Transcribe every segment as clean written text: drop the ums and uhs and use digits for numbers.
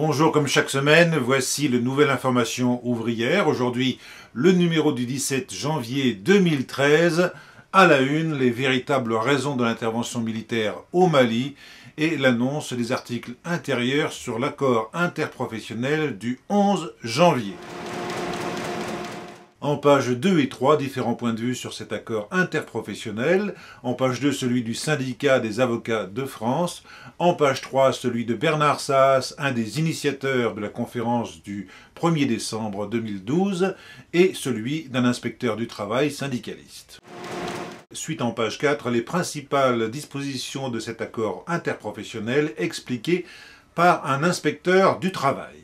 Bonjour, comme chaque semaine, voici le Nouvelle Information Ouvrière. Aujourd'hui, le numéro du 17 janvier 2013. À la une, les véritables raisons de l'intervention militaire au Mali et l'annonce des articles intérieurs sur l'accord interprofessionnel du 11 janvier. En page 2 et 3, différents points de vue sur cet accord interprofessionnel. En page 2, celui du syndicat des avocats de France. En page 3, celui de Bernard Saas, un des initiateurs de la conférence du 1er décembre 2012, et celui d'un inspecteur du travail syndicaliste. Suite en page 4, les principales dispositions de cet accord interprofessionnel expliquées par un inspecteur du travail.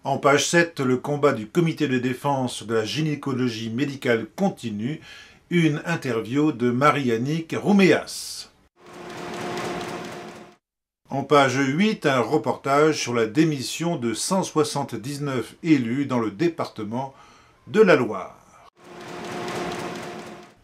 En page 7, le combat du comité de défense de la gynécologie médicale continue, une interview de Marie-Annick Rouméas. En page 8, un reportage sur la démission de 179 élus dans le département de la Loire.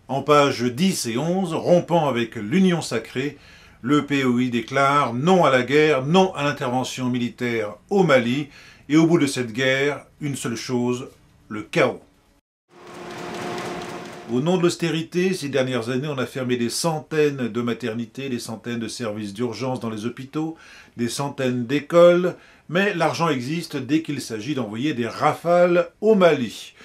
En pages 10 et 11, rompant avec l'Union sacrée, le POI déclare non à la guerre, non à l'intervention militaire au Mali, et au bout de cette guerre, une seule chose, le chaos. Au nom de l'austérité, ces dernières années, on a fermé des centaines de maternités, des centaines de services d'urgence dans les hôpitaux, des centaines d'écoles, mais l'argent existe dès qu'il s'agit d'envoyer des rafales au Mali.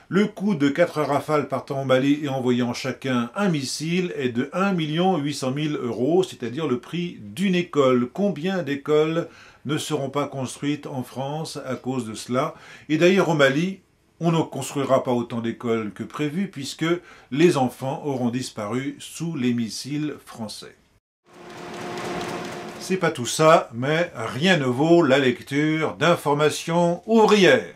Le coût de 4 rafales partant au Mali et envoyant chacun un missile est de 1 800 000 €, c'est-à-dire le prix d'une école. Combien d'écoles ne seront pas construites en France à cause de cela? Et d'ailleurs au Mali, on ne construira pas autant d'écoles que prévu puisque les enfants auront disparu sous les missiles français. C'est pas tout ça, mais rien ne vaut la lecture d'Information Ouvrière.